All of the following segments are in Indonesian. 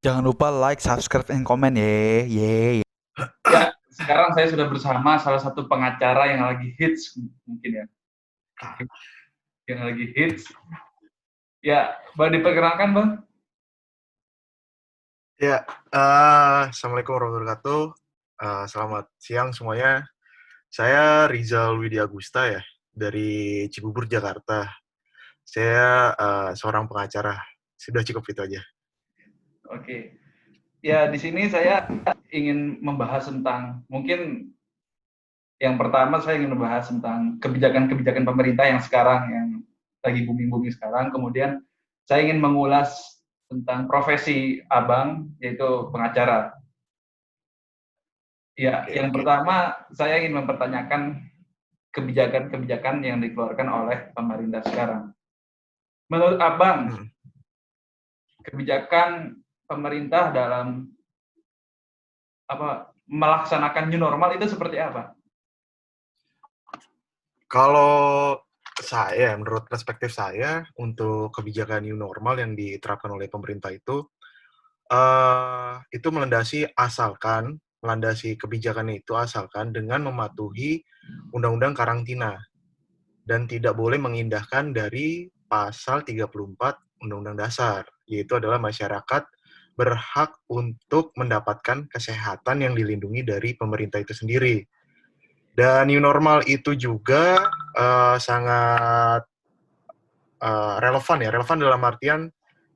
Jangan lupa like, subscribe, and komen ye. Ye. Ya, sekarang saya sudah bersama salah satu pengacara yang lagi hits mungkin ya, yang lagi hits. Ya, Bang diperkenalkan Bang. Ya, Assalamualaikum warahmatullahi wabarakatuh. Selamat siang semuanya. Saya Rizal Widya Agusta ya, dari Cibubur, Jakarta. Saya seorang pengacara. Sudah cukup itu aja. Oke. Ya, di sini saya ingin membahas tentang, mungkin yang pertama saya ingin membahas tentang kebijakan-kebijakan pemerintah yang sekarang, yang lagi booming-booming sekarang. Kemudian saya ingin mengulas tentang profesi Abang, yaitu pengacara. Ya, yang Oke. pertama saya ingin mempertanyakan kebijakan-kebijakan yang dikeluarkan oleh pemerintah sekarang. Menurut Abang, Hmm. kebijakan pemerintah dalam melaksanakan new normal itu seperti apa? Kalau saya, menurut perspektif saya, untuk kebijakan new normal yang diterapkan oleh pemerintah itu melandasi kebijakannya itu asalkan dengan mematuhi Undang-Undang Karantina dan tidak boleh mengindahkan dari pasal 34 Undang-Undang Dasar, yaitu adalah masyarakat berhak untuk mendapatkan kesehatan yang dilindungi dari pemerintah itu sendiri. Dan new normal itu juga sangat relevan dalam artian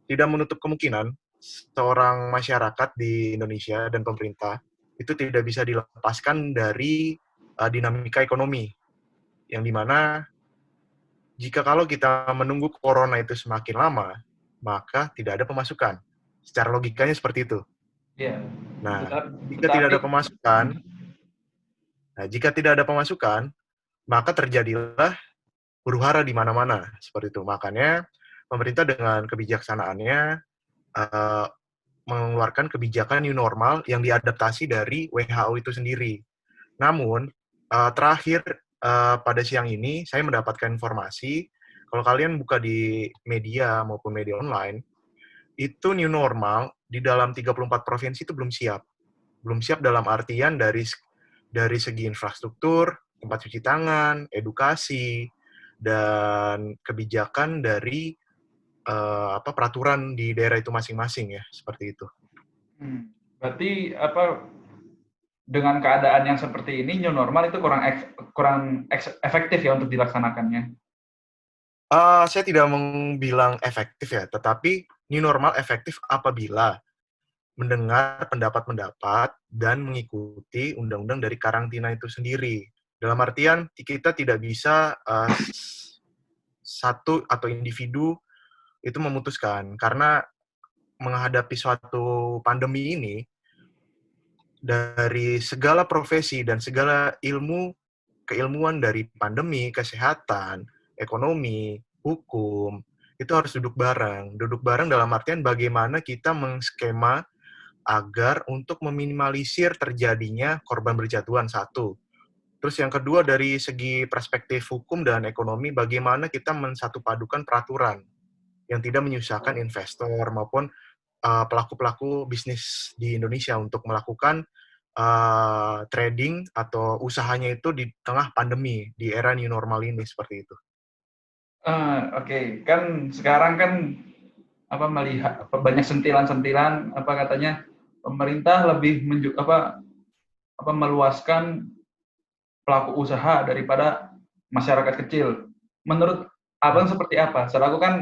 tidak menutup kemungkinan seorang masyarakat di Indonesia dan pemerintah itu tidak bisa dilepaskan dari dinamika ekonomi, yang dimana jika kalau kita menunggu corona itu semakin lama, maka tidak ada pemasukan. Secara logikanya seperti itu. Ya, Nah, jika tidak tetapi ada pemasukan, maka terjadilah huru-hara di mana-mana seperti itu. Makanya pemerintah dengan kebijaksanaannya uh, mengeluarkan kebijakan new normal yang diadaptasi dari WHO itu sendiri. Namun, terakhir pada siang ini saya mendapatkan informasi kalau kalian buka di media maupun media online, itu new normal di dalam 34 provinsi itu belum siap. Belum siap dalam artian dari segi infrastruktur, tempat cuci tangan, edukasi, dan kebijakan dari peraturan di daerah itu masing-masing ya, seperti itu. berarti dengan keadaan yang seperti ini new normal itu kurang efektif ya untuk dilaksanakannya. Saya tidak bilang efektif ya, tetapi new normal efektif apabila mendengar pendapat-pendapat dan mengikuti undang-undang dari karantina itu sendiri. Dalam artian kita tidak bisa satu atau individu itu memutuskan, karena menghadapi suatu pandemi ini dari segala profesi dan segala keilmuan dari pandemi, kesehatan, ekonomi, hukum, itu harus duduk bareng. Duduk bareng dalam artian bagaimana kita mengskema agar untuk meminimalisir terjadinya korban berjatuhan, satu. Terus yang kedua dari segi perspektif hukum dan ekonomi, bagaimana kita mensatupadukan peraturan yang tidak menyusahkan investor maupun pelaku-pelaku bisnis di Indonesia untuk melakukan trading atau usahanya itu di tengah pandemi, di era new normal ini, seperti itu. Oke. Kan sekarang kan melihat banyak sentilan-sentilan katanya pemerintah lebih meluaskan pelaku usaha daripada masyarakat kecil. Menurut Abang seperti apa?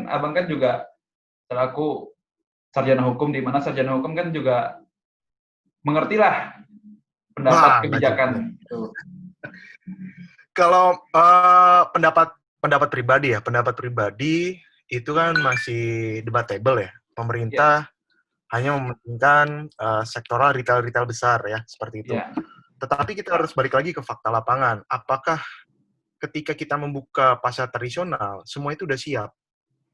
Abang kan juga selaku sarjana hukum, di mana sarjana hukum kan juga mengertilah pendapat Wah, nggak juga. kebijakan itu. Kalau pendapat pribadi itu kan masih debatable ya. Ya, Pemerintah hanya mementingkan sektoral retail besar ya, seperti itu. ya. Tetapi kita harus balik lagi ke fakta lapangan. Apakah ketika kita membuka pasar tradisional, semua itu udah siap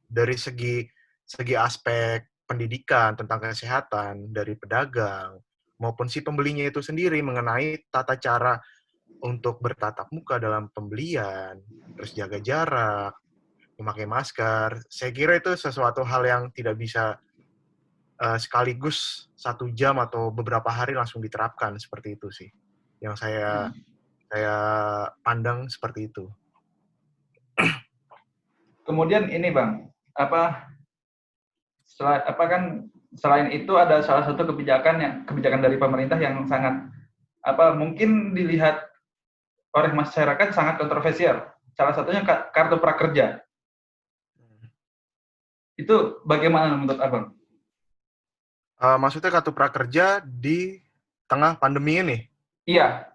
dari segi aspek pendidikan tentang kesehatan dari pedagang maupun si pembelinya itu sendiri mengenai tata cara untuk bertatap muka dalam pembelian, terus jaga jarak, memakai masker. Saya kira itu sesuatu hal yang tidak bisa sekaligus 1 jam atau beberapa hari langsung diterapkan, seperti itu sih. Yang saya pandang seperti itu. Kemudian ini Bang, selain itu ada salah satu kebijakan dari pemerintah yang sangat mungkin dilihat oleh masyarakat sangat kontroversial. Salah satunya kartu prakerja. Itu bagaimana menurut Abang? Maksudnya kartu prakerja di tengah pandemi ini? Iya.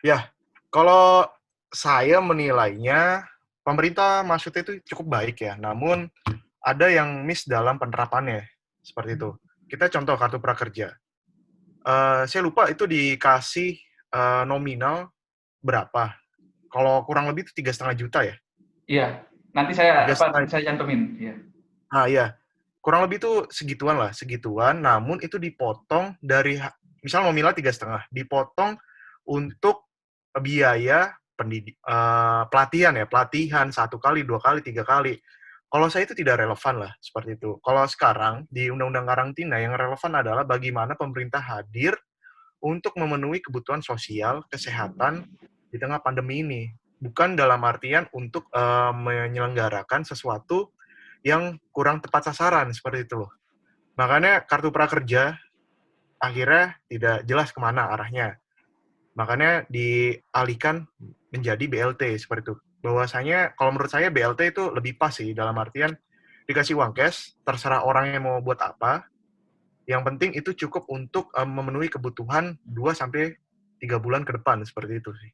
Ya, kalau saya menilainya pemerintah maksudnya itu cukup baik ya, namun ada yang miss dalam penerapannya, seperti itu. Kita contoh kartu prakerja. Saya lupa itu dikasih nominal berapa. Kalau kurang lebih itu 3,5 juta ya? Iya. Nanti saya 3,5. cantumin. Iya. Iya. Kurang lebih itu segituan, namun itu dipotong dari, misal nominal 3,5, dipotong untuk biaya pelatihan 1 kali, 2 kali, 3 kali. Kalau saya itu tidak relevan lah, seperti itu. Kalau sekarang, di Undang-Undang Karantina, yang relevan adalah bagaimana pemerintah hadir untuk memenuhi kebutuhan sosial, kesehatan di tengah pandemi ini. Bukan dalam artian untuk menyelenggarakan sesuatu yang kurang tepat sasaran, seperti itu loh. Makanya kartu prakerja akhirnya tidak jelas kemana arahnya. Makanya dialihkan menjadi BLT, seperti itu. Bahwasanya kalau menurut saya BLT itu lebih pas sih, dalam artian dikasih uang cash, terserah orang yang mau buat apa, yang penting itu cukup untuk memenuhi kebutuhan 2-3 bulan ke depan, seperti itu sih.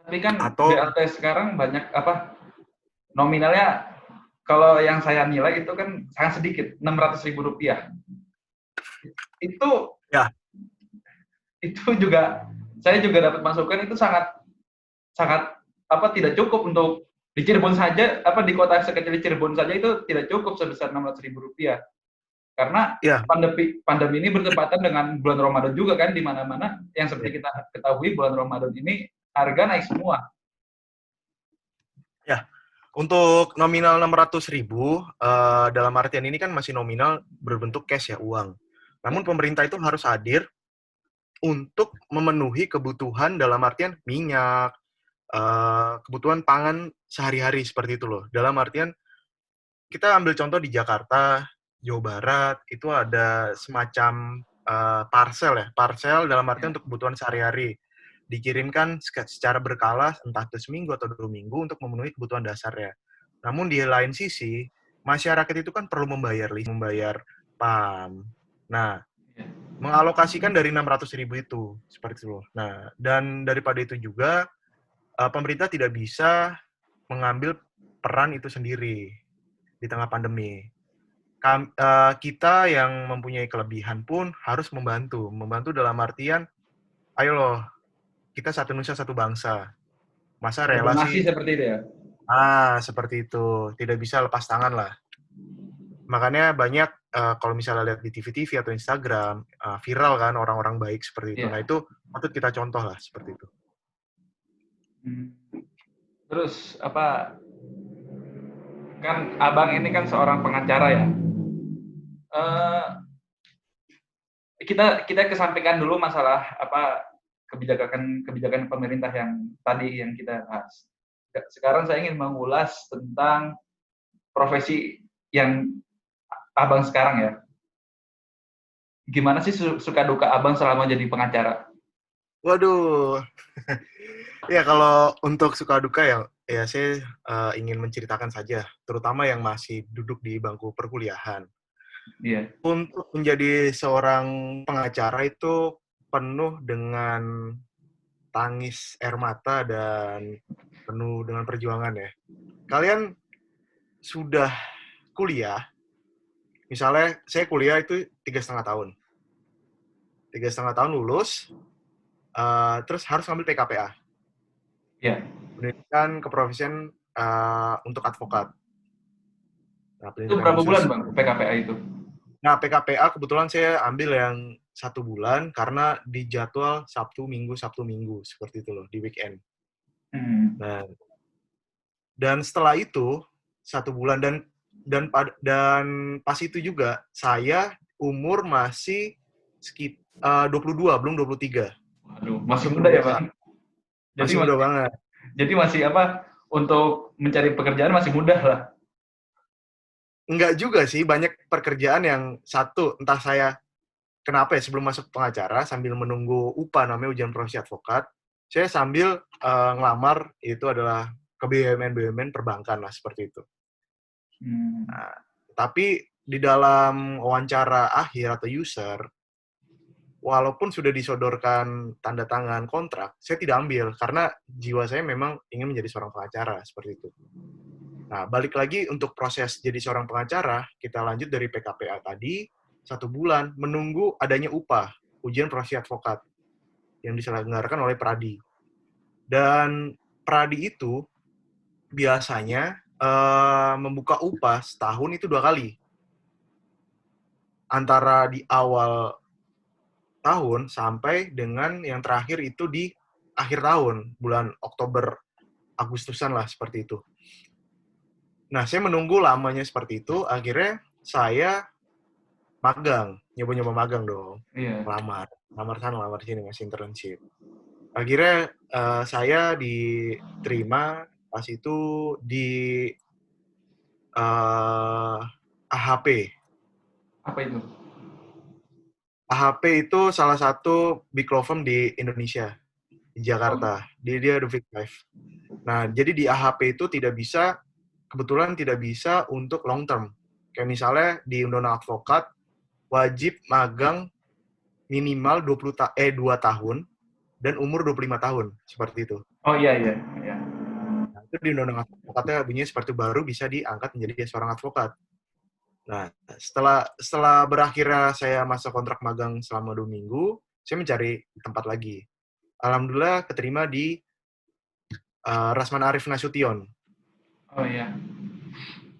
Tapi kan Atau BLT sekarang banyak nominalnya kalau yang saya nilai itu kan sangat sedikit, Rp600.000. ya, Itu juga saya juga dapat masukan itu sangat tidak cukup untuk di Cirebon saja, di kota sekecil Cirebon saja itu tidak cukup sebesar Rp600.000. Karena ya, pandemi ini bertepatan dengan bulan Ramadan juga kan, di mana-mana yang seperti kita ketahui bulan Ramadan ini harga naik semua. ya. Untuk nominal 600.000, dalam artian ini kan masih nominal berbentuk cash ya, uang. Namun pemerintah itu harus hadir untuk memenuhi kebutuhan dalam artian minyak, kebutuhan pangan sehari-hari, seperti itu loh. Dalam artian, kita ambil contoh di Jakarta, Jawa Barat, itu ada semacam parcel dalam artian untuk kebutuhan sehari-hari. Dikirimkan secara berkala, entah itu seminggu atau 2 minggu untuk memenuhi kebutuhan dasarnya. Namun di lain sisi, masyarakat itu kan perlu membayar PAM. Nah, mengalokasikan dari 600.000 itu, seperti itu. Nah, dan daripada itu juga, pemerintah tidak bisa mengambil peran itu sendiri di tengah pandemi. Kita yang mempunyai kelebihan pun harus membantu dalam artian, ayo loh, kita satu nusa satu bangsa. Masa rela Masih sih? seperti itu ya? Seperti itu. Tidak bisa lepas tangan lah. Makanya banyak, kalau misalnya lihat di TV-TV atau Instagram, viral kan orang-orang baik seperti itu. Yeah. Nah, itu patut kita contoh lah, seperti itu. Terus kan Abang ini kan seorang pengacara ya. Kita kesampingkan dulu masalah kebijakan pemerintah yang tadi yang kita bahas. Sekarang saya ingin mengulas tentang profesi yang Abang sekarang ya. Gimana sih suka duka Abang selama jadi pengacara? Waduh. Ya, kalau untuk suka duka ya saya ingin menceritakan saja, terutama yang masih duduk di bangku perkuliahan. Iya. Untuk menjadi seorang pengacara itu penuh dengan tangis air mata dan penuh dengan perjuangan ya. Kalian sudah kuliah, misalnya saya kuliah itu 3,5 tahun. 3,5 tahun lulus, terus harus ngambil PKPA. Iya. Pendidikan keprofesian untuk advokat. Nah, Itu berapa bulan Bang PKPA itu? Nah, PKPA kebetulan saya ambil yang 1 bulan karena di jadwal Sabtu Minggu, seperti itu loh, di weekend. Nah, dan setelah itu 1 bulan, dan dan pas itu juga saya umur masih 22, belum 23. Waduh, masih Masuk muda ya, kuliah. Bang. Jadi Masih muda banget. jadi masih apa, untuk mencari pekerjaan masih mudah lah. Enggak juga sih, banyak pekerjaan yang satu, entah saya kenapa ya sebelum masuk pengacara sambil menunggu UPA namanya ujian profesi advokat, saya sambil ngelamar itu adalah ke BUMN perbankan lah seperti itu. Hmm. Nah, tapi di dalam wawancara akhir atau user, walaupun sudah disodorkan tanda tangan kontrak, saya tidak ambil karena jiwa saya memang ingin menjadi seorang pengacara seperti itu. Nah, balik lagi untuk proses jadi seorang pengacara, kita lanjut dari PKPA tadi, 1 bulan menunggu adanya UPA, ujian profesi advokat, yang diselenggarakan oleh Pradi. Dan Pradi itu biasanya membuka UPA setahun itu 2 kali. Antara di awal tahun sampai dengan yang terakhir itu di akhir tahun, bulan Oktober, Agustusan lah, seperti itu. Nah, saya menunggu lamanya seperti itu, akhirnya saya magang, nyoba-nyoba magang dong. Iya. Lamar sana, lamar sini, masih internship. Akhirnya saya diterima pas itu di AHP. Apa itu? AHP itu salah satu big law firm di Indonesia, di Jakarta. Dia The Big Five. Nah, jadi di AHP itu kebetulan tidak bisa untuk long term. Kayak misalnya di Undang-Undang Advokat, wajib magang minimal 2 tahun dan umur 25 tahun, seperti itu. Oh iya, iya. Iya. Nah, itu di Undang-Undang Advokatnya bunyinya seperti baru bisa diangkat menjadi seorang advokat. Nah, setelah berakhirnya saya masa kontrak magang selama 2 minggu, saya mencari tempat lagi. Alhamdulillah keterima di Rasman Arif Nasution. Oh iya.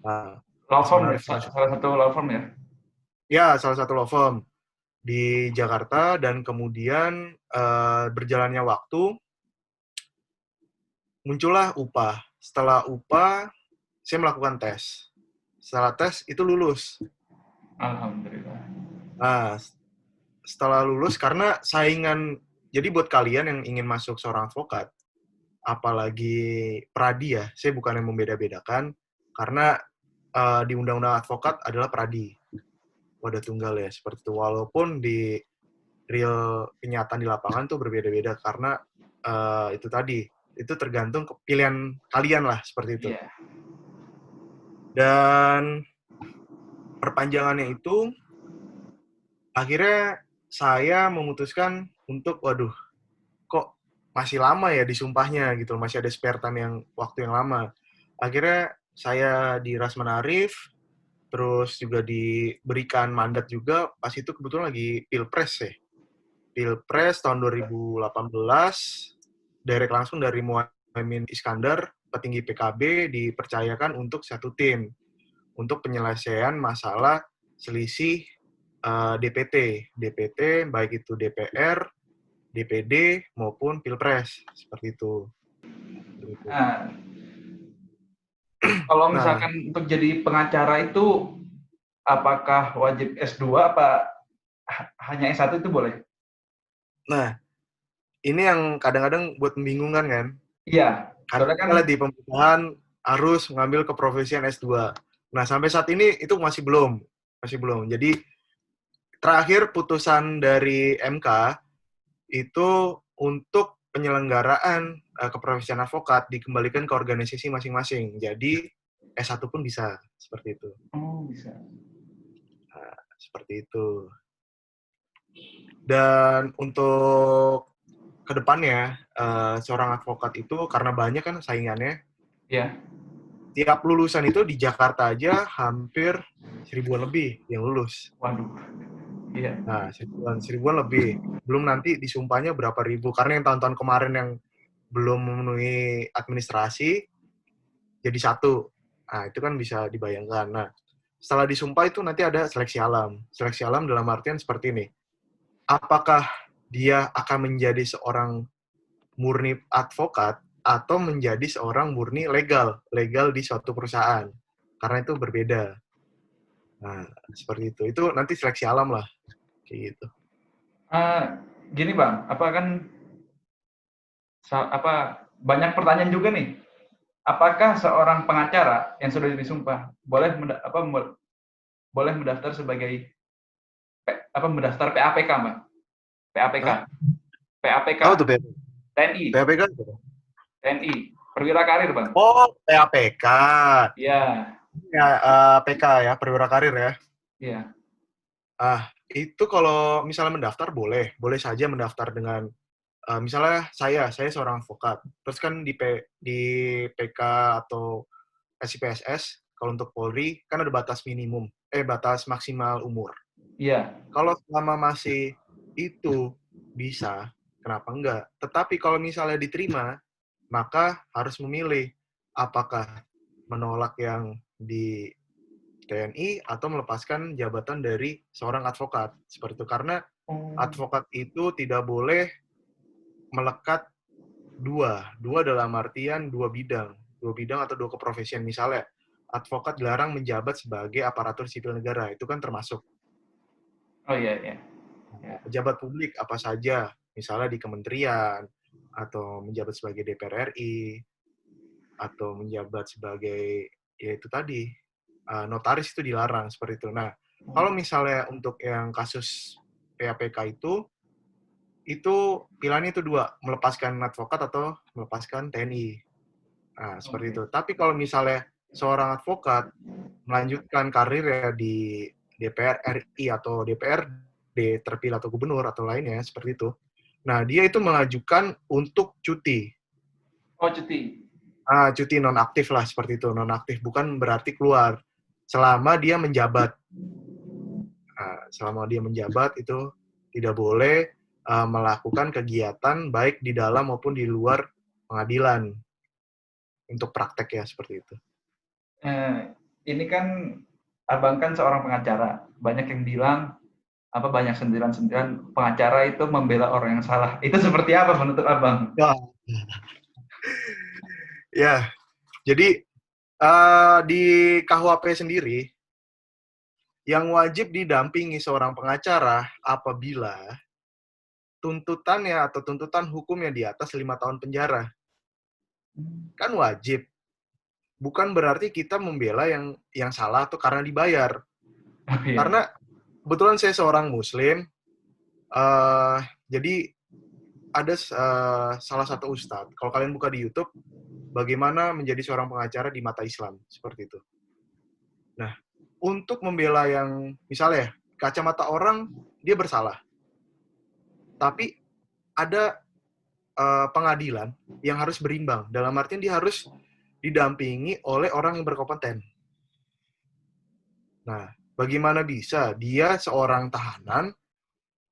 Nah, Law Rasman firm ya, Arif Nasution. salah satu law firm ya? Ya, salah satu law firm di Jakarta, dan kemudian berjalannya waktu, muncullah UPA. Setelah UPA, saya melakukan tes. Setelah tes, itu lulus. Alhamdulillah. Nah, setelah lulus, karena saingan, jadi buat kalian yang ingin masuk seorang advokat, apalagi Pradi ya, saya bukan yang membeda-bedakan, karena di Undang-Undang Advokat adalah Pradi, wadah tunggal ya, seperti itu. Walaupun di real kenyataan di lapangan tuh berbeda-beda, karena itu tadi, itu tergantung pilihan kalian lah, seperti itu. Iya. Dan perpanjangannya itu, akhirnya saya memutuskan untuk, waduh, kok masih lama ya disumpahnya gitu, masih ada spare time yang waktu yang lama. Akhirnya saya di Rasman Arif, terus juga diberikan mandat juga, pas itu kebetulan lagi Pilpres ya. Pilpres tahun 2018, direct langsung dari Muhaimin Iskandar, petinggi PKB, dipercayakan untuk satu tim, untuk penyelesaian masalah selisih DPT, baik itu DPR, DPD, maupun Pilpres, seperti itu. Nah, kalau Nah, misalkan untuk jadi pengacara itu, apakah wajib S2 apa hanya S1 itu boleh? nah, ini yang kadang-kadang buat membingungkan kan. Iya, Karena soalnya kan kita lihat di pemerintahan harus mengambil keprofesian S2. Nah, sampai saat ini itu masih belum. Jadi, terakhir putusan dari MK itu untuk penyelenggaraan keprofesian advokat dikembalikan ke organisasi masing-masing. Jadi, S1 pun bisa, seperti itu. oh bisa. Nah, seperti itu. Dan untuk kedepannya, seorang advokat itu karena banyak kan saingannya, Iya. tiap lulusan itu di Jakarta aja hampir 1.000-an lebih yang lulus. Waduh. Iya. Nah, seribuan lebih. Belum nanti disumpahnya berapa ribu. Karena yang tahun-tahun kemarin yang belum memenuhi administrasi, jadi satu. Nah, itu kan bisa dibayangkan. Nah, setelah disumpah itu nanti ada seleksi alam. Seleksi alam dalam artian seperti ini. Apakah dia akan menjadi seorang murni advokat atau menjadi seorang murni legal di suatu perusahaan. karena itu berbeda. Nah, seperti itu. Itu nanti seleksi alam lah, kayak gitu. Gini Bang, apa kan banyak pertanyaan juga nih. Apakah seorang pengacara yang sudah disumpah boleh boleh mendaftar sebagai mendaftar PAPK, Bang? PAPK. Hah? PAPK. Apa tuh TNI. PAPK? TNI. Perwira karir, Bang. Oh, PAPK. Iya. Ya, PK ya, perwira karir ya. Iya. Itu kalau misalnya mendaftar boleh saja mendaftar dengan misalnya saya seorang advokat. Terus kan di PK atau SIPSS kalau untuk Polri kan ada batas batas maksimal umur. Iya. Kalau selama masih itu bisa, kenapa enggak? Tetapi kalau misalnya diterima, maka harus memilih apakah menolak yang di TNI atau melepaskan jabatan dari seorang advokat. Seperti itu. Karena advokat itu tidak boleh melekat dua dalam artian dua bidang atau dua keprofesian. Misalnya, advokat dilarang menjabat sebagai aparatur sipil negara, itu kan termasuk. Oh iya. Pejabat publik apa saja, misalnya di kementerian, atau menjabat sebagai DPR RI, atau menjabat sebagai, ya itu tadi, notaris itu dilarang, seperti itu. Nah, kalau misalnya untuk yang kasus PAPK itu pilihannya itu dua, melepaskan advokat atau melepaskan TNI. Nah, seperti itu. Tapi kalau misalnya seorang advokat melanjutkan karirnya di DPR RI atau DPRD terpilih atau gubernur atau lainnya seperti itu. Nah, dia itu mengajukan untuk cuti. Oh, cuti. Cuti nonaktif lah seperti itu. Nonaktif bukan berarti keluar. Selama dia menjabat. Selama dia menjabat itu tidak boleh melakukan kegiatan baik di dalam maupun di luar pengadilan. Untuk praktek ya, seperti itu. Ini kan Abang kan seorang pengacara. Banyak yang bilang banyak sentilan-sentilan pengacara itu membela orang yang salah. Itu seperti apa menurut Abang? Ya, jadi di KUHP sendiri yang wajib didampingi seorang pengacara apabila tuntutannya atau tuntutan hukumnya di atas 5 tahun penjara. Kan wajib. Bukan berarti kita membela yang salah atau karena dibayar. Karena kebetulan saya seorang Muslim, jadi ada salah satu ustadz. Kalau kalian buka di YouTube, bagaimana menjadi seorang pengacara di mata Islam, seperti itu. Nah, untuk membela yang misalnya kacamata orang dia bersalah, tapi ada pengadilan yang harus berimbang. Dalam artian dia harus didampingi oleh orang yang berkompeten. Nah, bagaimana bisa dia seorang tahanan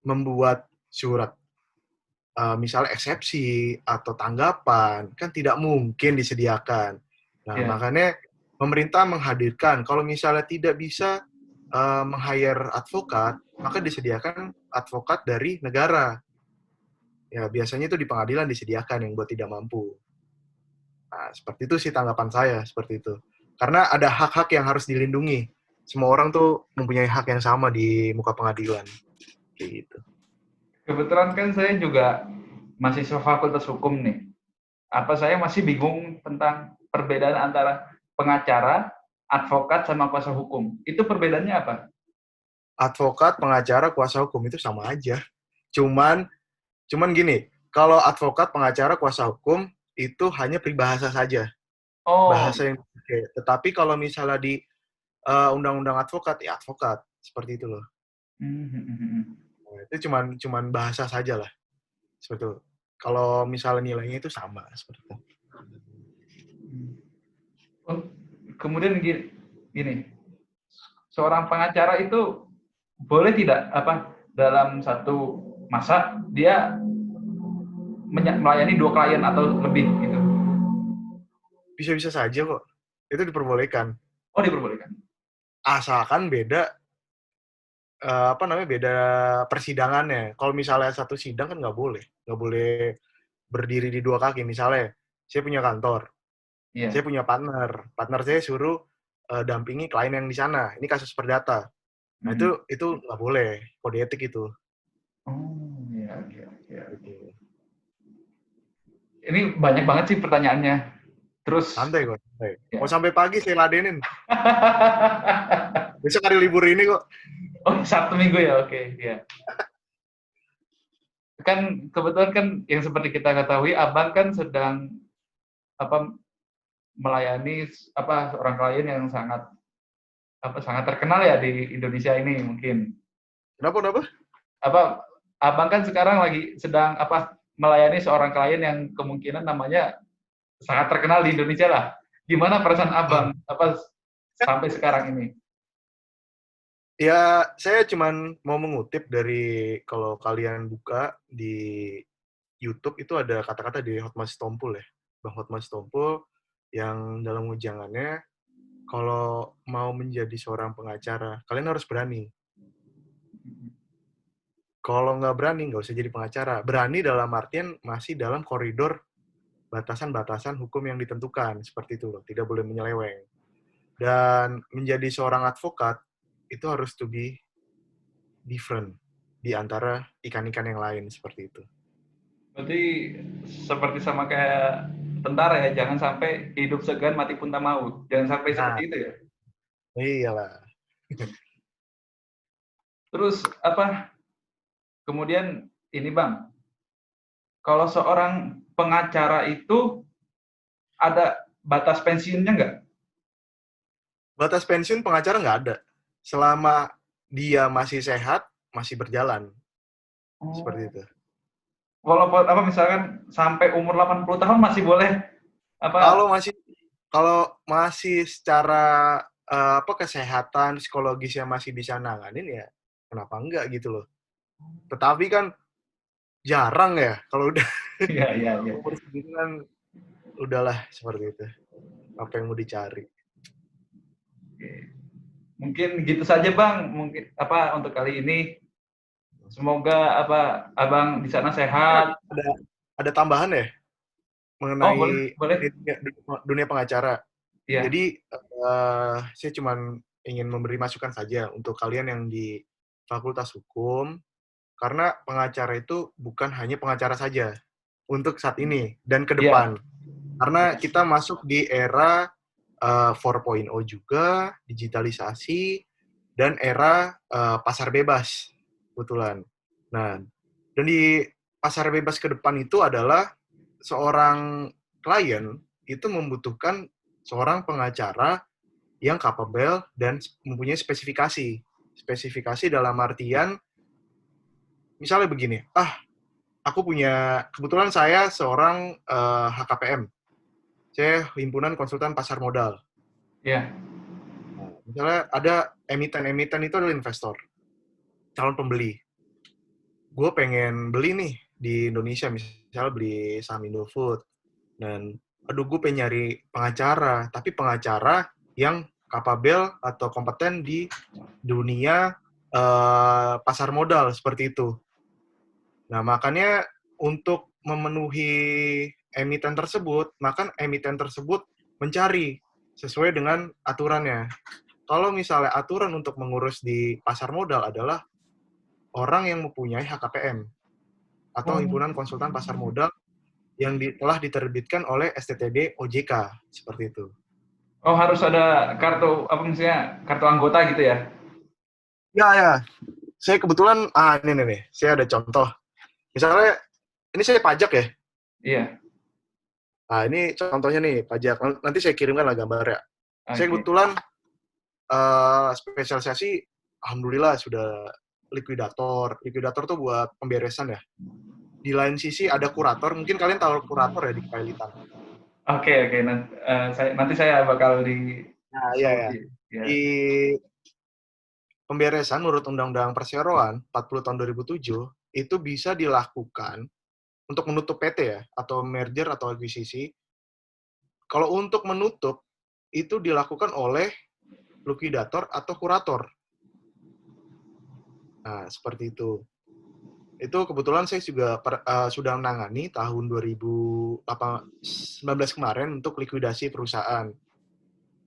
membuat surat misalnya eksepsi atau tanggapan, kan tidak mungkin disediakan. Nah, makanya pemerintah menghadirkan, kalau misalnya tidak bisa meng-hire advokat, maka disediakan advokat dari negara. Ya, biasanya itu di pengadilan disediakan yang buat tidak mampu. Nah, seperti itu sih tanggapan saya, seperti itu. Karena ada hak-hak yang harus dilindungi. Semua orang tuh mempunyai hak yang sama di muka pengadilan. Kayak gitu. Kebetulan kan saya juga mahasiswa Fakultas Hukum nih. Saya masih bingung tentang perbedaan antara pengacara, advokat, sama kuasa hukum. Itu perbedaannya apa? Advokat, pengacara, kuasa hukum itu sama aja. Cuman gini, kalau advokat, pengacara, kuasa hukum itu hanya peribahasa saja. Bahasa yang dipakai. Tetapi kalau misalnya di undang-undang advokat, ya advokat. Seperti itu loh. Nah, itu cuman bahasa saja lah. Seperti itu. Kalau misalnya nilainya itu sama. Seperti itu. Kemudian gini, seorang pengacara itu boleh tidak dalam satu masa dia melayani 2 klien atau lebih gitu? Bisa-bisa saja kok. Itu diperbolehkan. Oh, diperbolehkan. Asalkan beda beda persidangannya. Kalau misalnya satu sidang kan nggak boleh berdiri di 2 kaki. Misalnya saya punya kantor, saya punya partner saya suruh dampingi klien yang di sana. Ini kasus perdata. Nah, itu nggak boleh, kode etik itu. Oh, iya, oke. Gitu. Ini banyak banget sih pertanyaannya. Terus Santai kok, santai. Ya. Mau sampai pagi saya ladenin. Besok hari libur ini kok. Oh, Sabtu Minggu ya, oke, ya. Kan kebetulan kan yang seperti kita ketahui, Abang kan sedang melayani seorang klien yang sangat terkenal ya di Indonesia ini mungkin. Kenapa? Abang kan sekarang lagi sedang melayani seorang klien yang kemungkinan namanya sangat terkenal di Indonesia lah. Gimana perasaan Abang sampai sekarang ini? Ya, saya cuman mau mengutip dari kalau kalian buka di YouTube itu ada kata-kata di Hotmas Sitompul ya. Bang Hotmas Sitompul yang dalam ujangannya, kalau mau menjadi seorang pengacara, kalian harus berani. Kalau nggak berani, nggak usah jadi pengacara. Berani dalam artian masih dalam koridor batasan-batasan hukum yang ditentukan. Seperti itu loh, tidak boleh menyeleweng. Dan menjadi seorang advokat, itu harus to be different di antara ikan-ikan yang lain, seperti itu. Berarti seperti sama kayak tentara ya, jangan sampai hidup segan mati pun tak mau. Jangan sampai seperti itu ya. Iyalah. Terus kemudian ini Bang, kalau seorang pengacara itu ada batas pensiunnya nggak? Batas pensiun pengacara nggak ada. Selama dia masih sehat, masih berjalan. Seperti itu. Walaupun misalkan sampai umur 80 tahun masih boleh Kalau masih secara kesehatan psikologisnya masih bisa nanganin ya kenapa enggak gitu loh. Tetapi kan jarang ya kalau udah Iya. umur segitu kan udahlah seperti itu. Apa yang mau dicari? Oke. Mungkin gitu saja Bang, mungkin untuk kali ini. Semoga Abang di sana sehat. Ada tambahan ya mengenai boleh. dunia pengacara. Iya. Jadi saya cuma ingin memberi masukan saja untuk kalian yang di Fakultas Hukum, karena pengacara itu bukan hanya pengacara saja untuk saat ini dan ke depan. Karena kita masuk di era 4.0 juga, digitalisasi, dan era pasar bebas, kebetulan. Nah, dan di pasar bebas ke depan itu adalah seorang klien itu membutuhkan seorang pengacara yang capable dan mempunyai spesifikasi. Spesifikasi dalam artian, misalnya begini, kebetulan saya seorang HKPM. Saya Himpunan Konsultan Pasar Modal. Iya. Nah, misalnya ada emiten itu adalah investor, calon pembeli. Gue pengen beli nih di Indonesia, misalnya beli saham Indofood. Dan, gue pengen nyari pengacara, tapi pengacara yang kapabel atau kompeten di dunia pasar modal, seperti itu. Nah, makanya untuk memenuhi emiten tersebut, maka emiten tersebut mencari sesuai dengan aturannya. Kalau misalnya aturan untuk mengurus di pasar modal adalah orang yang mempunyai HKPM atau Himpunan Konsultan Pasar Modal yang telah diterbitkan oleh STTD OJK, seperti itu. Oh, harus ada kartu kartu anggota gitu ya? Ya. Saya kebetulan ini nih, saya ada contoh. Misalnya ini saya pajak ya. Iya. Nah, ini contohnya nih, pajak. Nanti saya kirimkan lah gambarnya. Okay. Saya kebetulan spesialisasi, alhamdulillah sudah likuidator. Likuidator tuh buat pemberesan ya. Di lain sisi ada kurator. Mungkin kalian tahu kurator ya di Kailitan. Oke. Nanti saya bakal di... Nah, iya. Di pemberesan menurut Undang-Undang Perseroan 40 tahun 2007, itu bisa dilakukan untuk menutup PT ya, atau merger atau akuisisi. Kalau untuk menutup, itu dilakukan oleh likuidator atau kurator. Nah, seperti itu. Itu kebetulan saya juga sudah menangani tahun 2019 kemarin untuk likuidasi perusahaan.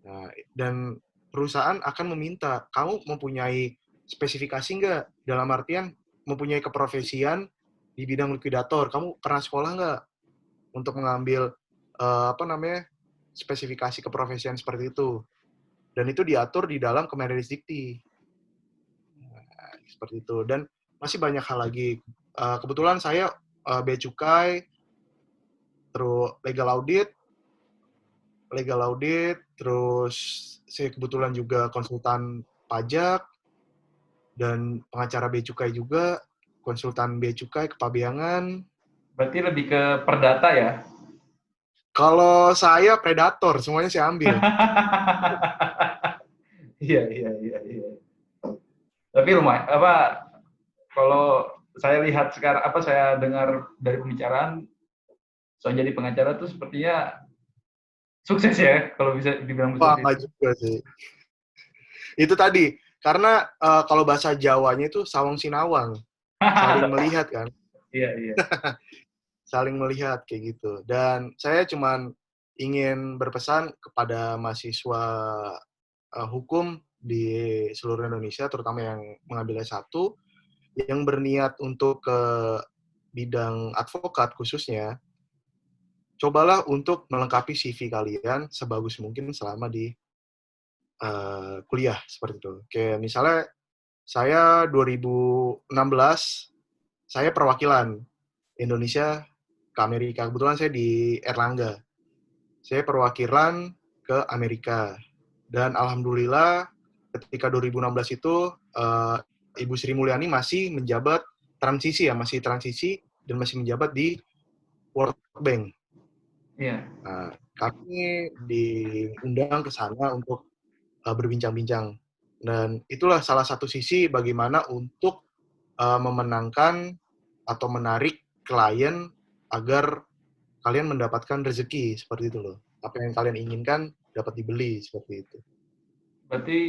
Nah, dan perusahaan akan meminta, kamu mempunyai spesifikasi nggak? Dalam artian, mempunyai keprofesian di bidang likuidator. Kamu pernah sekolah nggak untuk mengambil spesifikasi keprofesian seperti itu? Dan itu diatur di dalam Kemendikti. Nah, seperti itu. Dan masih banyak hal lagi. Kebetulan saya bea cukai, terus legal audit, terus saya kebetulan juga konsultan pajak dan pengacara bea cukai juga, konsultan bea cukai kepabeangan. Berarti lebih ke perdata ya? Kalau saya predator, semuanya saya ambil. Iya, iya, iya, iya. Tapi lumayan, kalau saya lihat sekarang, saya dengar dari pembicaraan, soal jadi pengacara tuh sepertinya sukses ya, kalau bisa dibilang Wah, seperti nggak itu. juga sih. Itu tadi, karena kalau bahasa Jawanya itu sawang sinawang, saling melihat kan, Iya, iya. saling melihat kayak gitu. Dan saya cuman ingin berpesan kepada mahasiswa hukum di seluruh Indonesia, terutama yang mengambil S1, yang berniat untuk ke bidang advokat khususnya, cobalah untuk melengkapi CV kalian sebagus mungkin selama di kuliah seperti itu. Kayak misalnya saya 2016 saya perwakilan Indonesia ke Amerika. Kebetulan saya di Erlangga. Saya perwakilan ke Amerika. Dan alhamdulillah ketika 2016 itu Ibu Sri Mulyani masih menjabat masih transisi dan masih menjabat di World Bank. Iya. Nah, kami diundang ke sana untuk berbincang-bincang. Dan itulah salah satu sisi bagaimana untuk memenangkan atau menarik klien agar kalian mendapatkan rezeki seperti itu loh. Apa yang kalian inginkan dapat dibeli seperti itu. Berarti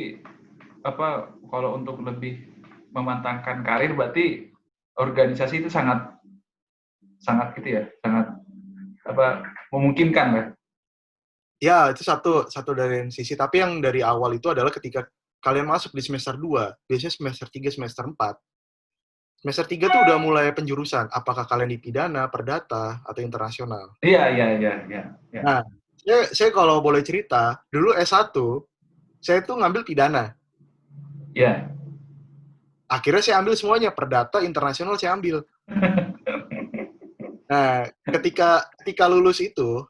kalau untuk lebih memantangkan karir, berarti organisasi itu sangat sangat gitu ya, sangat memungkinkan ya. Ya, itu satu dari sisi. Tapi yang dari awal itu adalah ketika kalian masuk di semester 2, biasanya semester 3, semester 4. Semester 3 tuh udah mulai penjurusan. Apakah kalian di pidana, perdata, atau internasional. Iya, iya, iya, iya. Ya. Nah, saya kalau boleh cerita, dulu S1, saya tuh ngambil pidana. Iya. Akhirnya saya ambil semuanya, perdata, internasional saya ambil. Nah, ketika lulus itu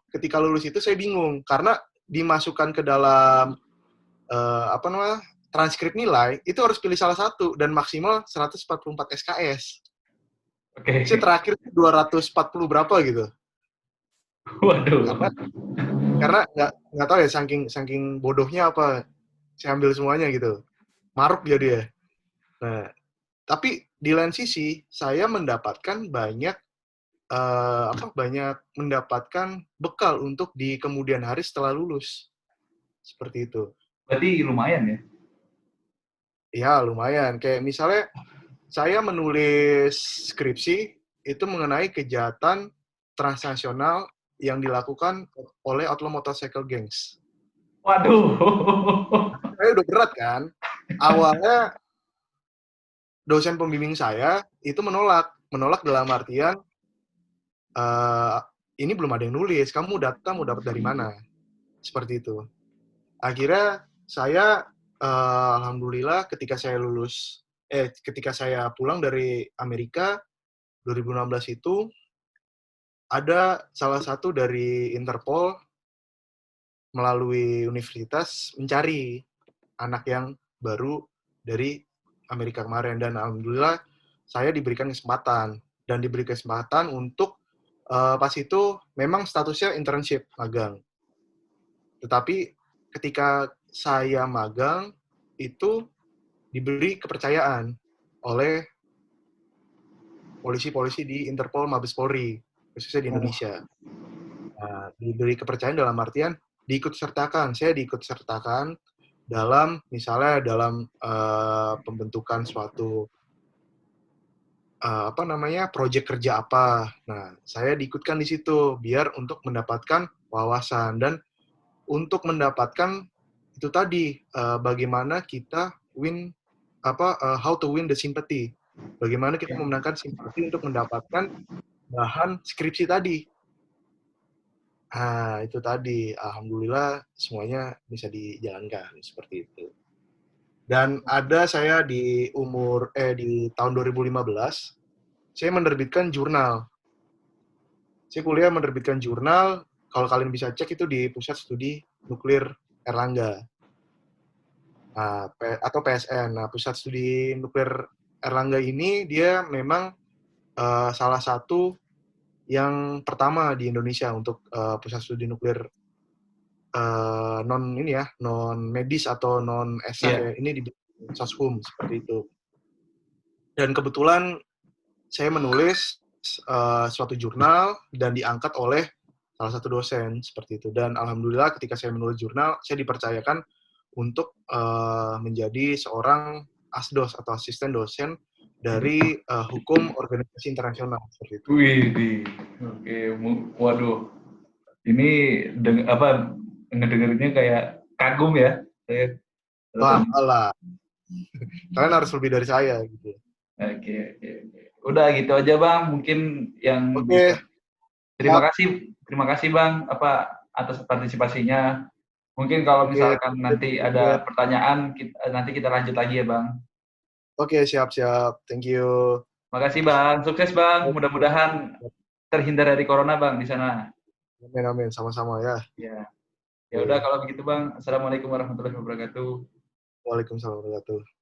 saya bingung karena dimasukkan ke dalam transkrip nilai itu harus pilih salah satu dan maksimal 144 SKS. Oke. Saya terakhir 240 berapa gitu. Waduh. Karena nggak tahu ya saking bodohnya apa saya ambil semuanya gitu. Maruk jadi ya. Nah, tapi di lain sisi saya mendapatkan banyak mendapatkan bekal untuk di kemudian hari setelah lulus. Seperti itu. Berarti lumayan ya. Ya, lumayan. Kayak misalnya saya menulis skripsi itu mengenai kejahatan transnasional yang dilakukan oleh Outlaw Motorcycle Gangs. Waduh. Saya udah berat kan. Awalnya dosen pembimbing saya itu menolak dalam artian ini belum ada yang nulis, kamu data mau dapat dari mana? Seperti itu. Akhirnya saya alhamdulillah ketika saya pulang dari Amerika 2016 itu ada salah satu dari Interpol melalui universitas mencari anak yang baru dari Amerika kemarin dan alhamdulillah saya diberi kesempatan untuk pas itu memang statusnya internship magang. Tetapi ketika saya magang itu diberi kepercayaan oleh polisi-polisi di Interpol Mabes Polri, khususnya di Indonesia. Nah, diberi kepercayaan dalam artian saya diikut sertakan dalam misalnya dalam pembentukan suatu proyek kerja apa. Nah, saya diikutkan di situ biar untuk mendapatkan wawasan dan untuk mendapatkan itu tadi bagaimana kita how to win the sympathy. Bagaimana kita memenangkan simpati untuk mendapatkan bahan skripsi tadi. Nah, itu tadi. Alhamdulillah semuanya bisa dijalankan seperti itu. Dan ada saya di tahun 2015, saya menerbitkan jurnal. Saya kuliah menerbitkan jurnal, kalau kalian bisa cek itu di Pusat Studi Nuklir Erlangga. Nah, atau PSN. Nah, Pusat Studi Nuklir Erlangga ini dia memang salah satu yang pertama di Indonesia untuk pusat studi nuklir non medis atau non esah ya. Ini di Soshum seperti itu. Dan kebetulan saya menulis suatu jurnal dan diangkat oleh salah satu dosen seperti itu. Dan alhamdulillah ketika saya menulis jurnal, saya dipercayakan untuk menjadi seorang asdos atau asisten dosen dari hukum organisasi internasional seperti itu. Wih, oke, waduh, ini ngedengerinnya kayak kagum ya. Wah, alah. Kalian harus lebih dari saya gitu. Oke. Udah gitu aja Bang, mungkin yang Oke. Terima kasih Bang atas partisipasinya. Mungkin kalau misalkan nanti ada pertanyaan nanti kita lanjut lagi ya Bang. Oke, siap. Thank you. Makasih Bang, sukses Bang. Mudah-mudahan terhindar dari corona Bang di sana. Amin, sama-sama ya. Ya udah kalau begitu Bang. Assalamualaikum warahmatullahi wabarakatuh. Waalaikumsalam warahmatullahi wabarakatuh.